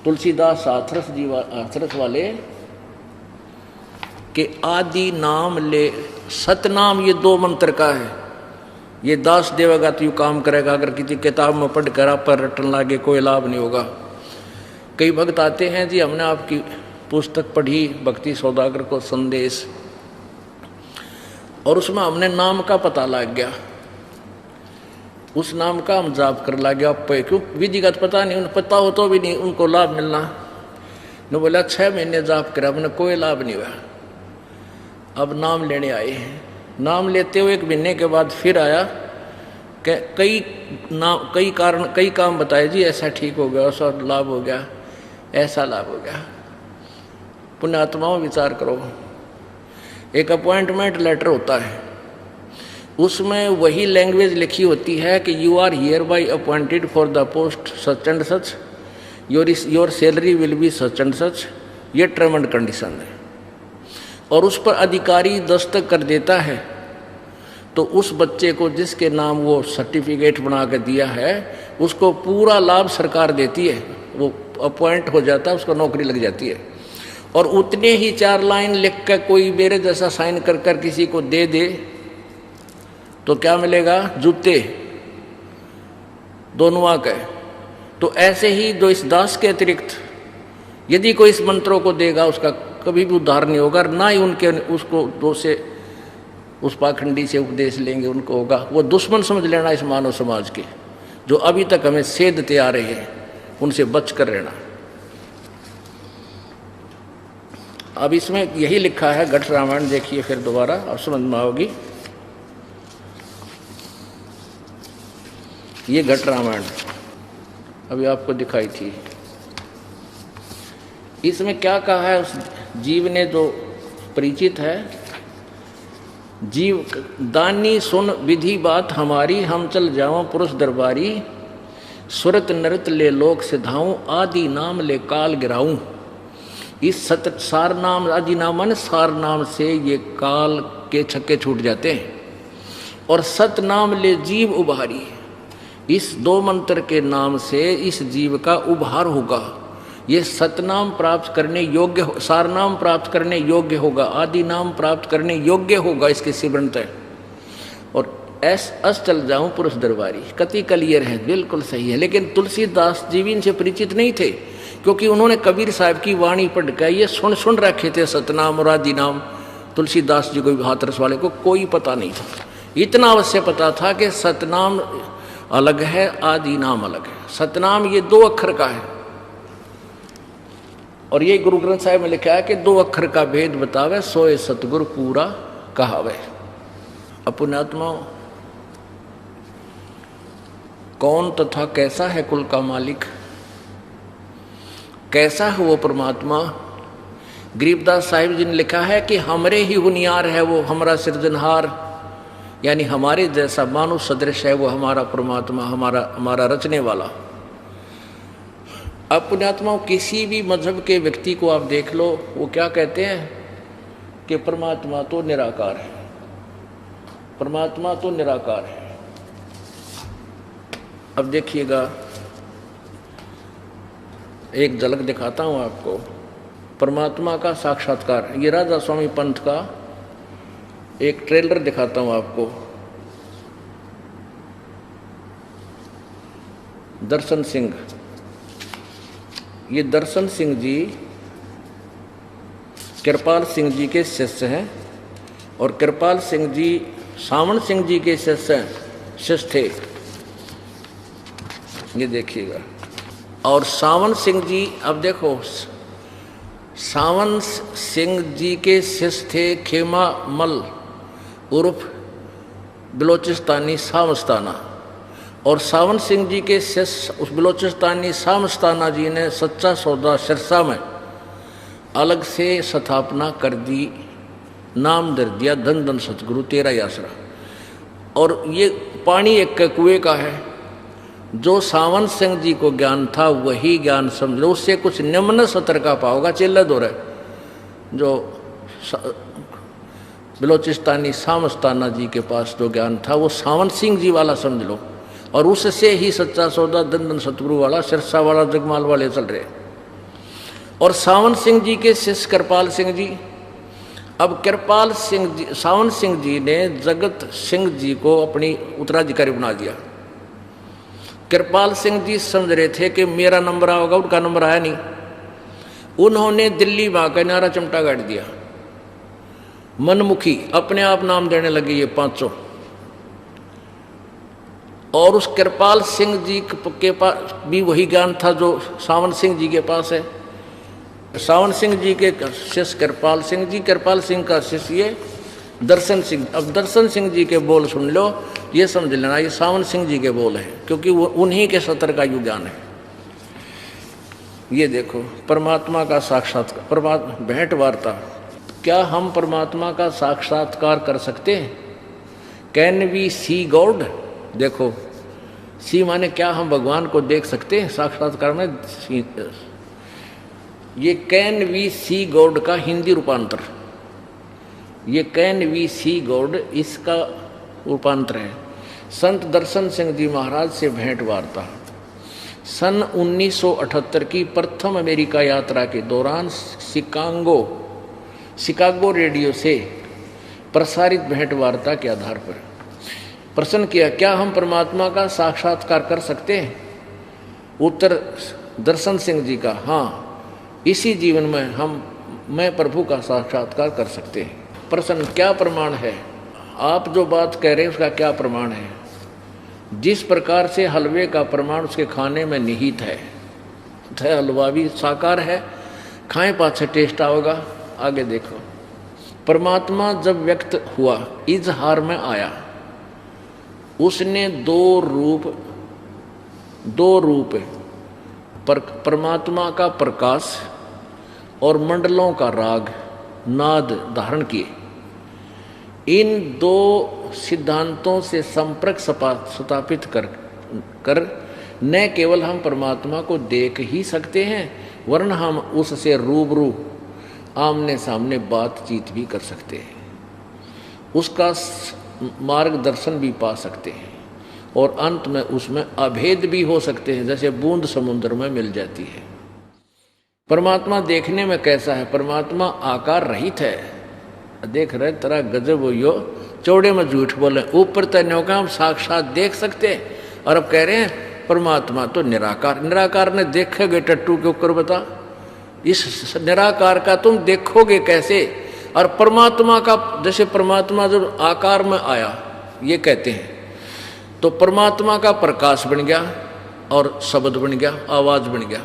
तुलसीदास हाथरस वाले के आदि नाम ले सतनाम, ये दो मंत्र का है। ये दास देवेगा तो यू काम करेगा, अगर किसी किताब में पढ़ कर आप पर रटन लागे कोई लाभ नहीं होगा। कई भक्त आते हैं जी हमने आपकी पुस्तक पढ़ी भक्ति सौदागर को संदेश, और उसमें हमने नाम का पता लग गया, उस नाम का हम जाप कर लग गया। क्यों विधिगत पता नहीं, उन्हें पता हो तो भी नहीं उनको लाभ मिलना। ने बोला 6 महीने जाप करा, हमने कोई लाभ नहीं हुआ। अब नाम लेने आए हैं, नाम लेते हुए 1 महीने के बाद फिर आया कि कई काम बताए जी, ऐसा ठीक हो गया, ऐसा लाभ हो गया, ऐसा लाभ हो गया। पुण्यात्माओं विचार करो, एक अपॉइंटमेंट लेटर होता है, उसमें वही लैंग्वेज लिखी होती है कि you are hereby appointed for the post such and such, your salary will be such and such, ये टर्म एंड कंडीशन है। और उस पर अधिकारी दस्तखत कर देता है, तो उस बच्चे को जिसके नाम वो सर्टिफिकेट बना कर दिया है उसको पूरा लाभ सरकार देती है, वो अपॉइंट हो जाता है, उसको नौकरी लग जाती है। और उतने ही 4 लाइन लिख कर कोई मेरे जैसा साइन कर कर किसी को दे दे तो क्या मिलेगा? जूते दोनों आ गए। तो ऐसे ही जो इस दास के अतिरिक्त यदि कोई इस मंत्रों को देगा उसका कभी भी उद्धार नहीं होगा, ना ही उनके उसको दो से उस पाखंडी से उपदेश लेंगे उनको होगा। वो दुश्मन समझ लेना इस मानव समाज के, जो अभी तक हमें सेधते आ रहे हैं, उनसे बच कर रहना। अब इसमें यही लिखा है, घट रामायण देखिए फिर दोबारा, अब समझ में आओगी। ये घट रामायण अभी आपको दिखाई थी। इसमें क्या कहा है उस जीव ने जो परिचित है, जीव दानी सुन विधि बात हमारी, हम चल जाओ पुरुष दरबारी, सुरत नृत ले लोक सिधाऊं, आदि नाम ले काल गिराऊं। इस सत सार नाम, आदि नाम मन सार नाम से ये काल के छक्के छूट जाते हैं। और सत नाम ले जीव उभारी, इस 2 मंत्र के नाम से इस जीव का उभार होगा। ये सतनाम प्राप्त करने योग्य, सार नाम प्राप्त करने योग्य होगा, आदि नाम प्राप्त करने योग्य होगा इसके सिमरन तय। और अस चल जाऊं पुरुष दरबारी, कति क्लियर है, बिल्कुल सही है। लेकिन तुलसीदास जी भी इनसे परिचित नहीं थे, क्योंकि उन्होंने कबीर साहब की वाणी पढ़ कर ये सुन रखे थे सतनाम और आदि नाम। तुलसीदास जी को, हाथरस वाले को कोई पता नहीं था। इतना अवश्य पता था कि सतनाम अलग है, आदि नाम अलग है। सतनाम ये 2 अक्षर का है, और ये गुरु ग्रंथ साहिब में लिखा है कि 2 अक्षर का भेद बतावे, सोए सतगुरु पूरा कहावे। पुण्यात्माओं, कौन तथा कैसा है कुल का मालिक, कैसा है वो परमात्मा? गरीबदास साहिब जी ने लिखा है कि हमरे ही हुनियार है वो हमारा सृजनहार, यानी हमारे जैसा मानव सदृश है वो हमारा परमात्मा, हमारा रचने वाला। अब पुण्यात्माओं, किसी भी मजहब के व्यक्ति को आप देख लो, वो क्या कहते हैं कि परमात्मा तो निराकार है, परमात्मा तो निराकार है। अब देखिएगा, एक झलक दिखाता हूं आपको परमात्मा का साक्षात्कार। ये राजा स्वामी पंथ का एक ट्रेलर दिखाता हूं आपको। दर्शन सिंह, ये दर्शन सिंह जी कृपाल सिंह जी के शिष्य हैं, और कृपाल सिंह जी सावण सिंह जी के शिष्य थे। ये देखिएगा। और सावन सिंह जी, अब देखो, सावन सिंह जी के शिष्य थे खेमा मल उर्फ बलोचिस्तानी सामस्ताना, और सावन सिंह जी के शिष्य उस बलोचिस्तानी सामस्ताना जी ने सच्चा सौदा सिरसा में अलग से स्थापना कर दी, नाम दर दिया धन धन सतगुरु तेरा आसरा। और ये पानी एक के कुएं का है। जो सावन सिंह जी को ज्ञान था वही ज्ञान समझ लो, उससे कुछ निम्न सतर का पाओगा चेल्ला दो रहे। जो बलोचिस्तानी सामस्ताना जी के पास जो ज्ञान था वो सावन सिंह जी वाला समझ लो, और उससे ही सच्चा सौदा धन धन सतगुरु वाला सिरसा वाला जगमाल वाले चल रहे। और सावन सिंह जी के शिष्य कृपाल सिंह जी। अब कृपाल सिंह जी, सावन सिंह जी ने जगत सिंह जी को अपनी उत्तराधिकारी बना दिया। कृपाल सिंह जी समझ रहे थे कि मेरा नंबर आओगा, उनका नंबर आया नहीं। उन्होंने दिल्ली में आकर नारा चमटा गाड़ दिया, मनमुखी अपने आप नाम देने लगे ये पांचों। और उस कृपाल सिंह जी के पास भी वही ज्ञान था जो सावन सिंह जी के पास है। सावन सिंह जी के शिष्य कृपाल सिंह जी, कृपाल सिंह का शिष्य दर्शन सिंह। अब दर्शन सिंह जी के बोल सुन लो, ये समझ लेना ये सावन सिंह जी के बोल हैं, क्योंकि वो उन्हीं के सतर का युग ज्ञान है। ये देखो परमात्मा का साक्षात्कार, परमात्मा भेंट वार्ता। क्या हम परमात्मा का साक्षात्कार कर सकते हैं? Can we see God? देखो सी माने क्या, हम भगवान को देख सकते हैं साक्षात्कार में। ये कैन वी सी गॉड का हिंदी रूपांतर, ये कैन वी सी गॉड इसका रूपांतर है। संत दर्शन सिंह जी महाराज से भेंट वार्ता सन 1978 की प्रथम अमेरिका यात्रा के दौरान शिकागो रेडियो से प्रसारित भेंट वार्ता के आधार पर प्रश्न किया, क्या हम परमात्मा का साक्षात्कार कर सकते हैं? उत्तर दर्शन सिंह जी का, हाँ, इसी जीवन में मैं प्रभु का साक्षात्कार कर सकते हैं। प्रश्न, क्या प्रमाण है? आप जो बात कह रहे हैं उसका क्या प्रमाण है? जिस प्रकार से हलवे का प्रमाण उसके खाने में निहित है, हलवा भी साकार है, खाएं पाछे टेस्ट आओगा। आगे देखो, परमात्मा जब व्यक्त हुआ, इजहार में आया, उसने दो रूप परमात्मा का प्रकाश और मंडलों का राग नाद धारण किए। इन दो सिद्धांतों से संपर्क स्थापित कर न केवल हम परमात्मा को देख ही सकते हैं, वरन हम उससे रूबरू आमने सामने बातचीत भी कर सकते हैं, उसका मार्गदर्शन भी पा सकते हैं, और अंत में उसमें अभेद भी हो सकते हैं, जैसे बूंद समुद्र में मिल जाती है। परमात्मा देखने में कैसा है? परमात्मा आकार रहित है। देख रहे तेरा गजब हो यो, चौड़े में झूठ बोले, ऊपर तैनो का हम साक्षात देख सकते हैं, और अब कह रहे हैं परमात्मा तो निराकार। निराकार ने देखेगे टट्टू के ऊपर बता, इस निराकार का तुम देखोगे कैसे? और परमात्मा का, जैसे परमात्मा जब आकार में आया ये कहते हैं, तो परमात्मा का प्रकाश बन गया और शब्द बन गया, आवाज बन गया।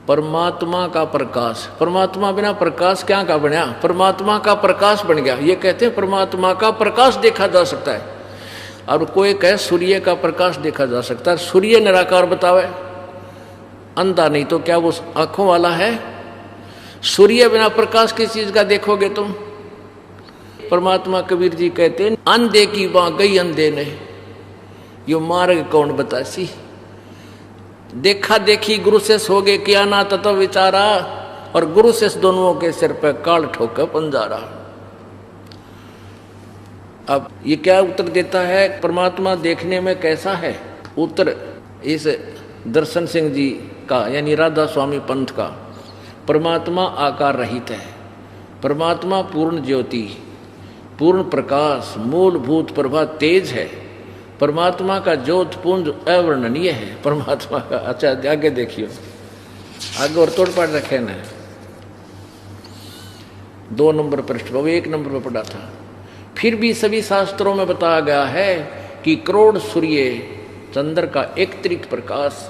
परमात्मा का प्रकाश, परमात्मा बिना प्रकाश क्या का बना? परमात्मा का प्रकाश बन गया। ये कहते हैं परमात्मा का प्रकाश देखा जा सकता है। और कोई कहे सूर्य का प्रकाश देखा जा सकता है, सूर्य निराकार बतावे, अंधा नहीं तो क्या वो आंखों वाला है? सूर्य बिना प्रकाश किस चीज का देखोगे तुम? परमात्मा कबीर जी कहते हैं, अंधे की बाँ गई अंधे ने, यो मार्ग कौन बतासी। देखा देखी गुरु से सोगे किया ना तत्व विचारा, और गुरु से दोनों के सिर पर काल ठोकर पंजारा। अब ये क्या उत्तर देता है? परमात्मा देखने में कैसा है? उत्तर इस दर्शन सिंह जी का, यानी राधा स्वामी पंथ का, परमात्मा आकार रहित है। परमात्मा पूर्ण ज्योति, पूर्ण प्रकाश, मूलभूत प्रभा तेज है। परमात्मा का ज्योत पुंज अवर्णनीय है। परमात्मा का, अच्छा आगे देखियो, आगे और तोड़ पाड़ रखे ना, 2 नंबर पृष्ठ पर, 1 नंबर पर पढ़ा था। फिर भी सभी शास्त्रों में बताया गया है कि करोड़ सूर्य चंद्र का एक अतिरिक्त प्रकाश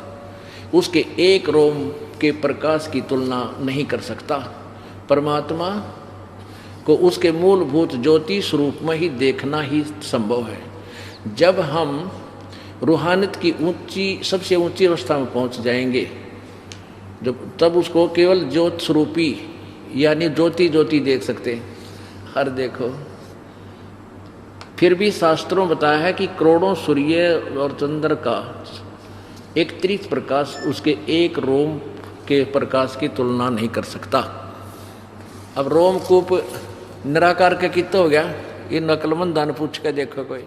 उसके एक रोम के प्रकाश की तुलना नहीं कर सकता। परमात्मा को उसके मूलभूत ज्योति स्वरूप में ही देखना ही संभव है। जब हम रूहानियत की सबसे ऊंची अवस्था में पहुंच जाएंगे, तब उसको केवल ज्योत स्वरूपी यानी ज्योति ज्योति देख सकते हैं। हर देखो, फिर भी शास्त्रों में बताया है कि करोड़ों सूर्य और चंद्र का एक अतिरिक्त प्रकाश उसके एक रोम के प्रकाश की तुलना नहीं कर सकता। अब रोमकूप निराकार के कितना हो गया? ये नकलमंद दान पूछ के देखो कोई।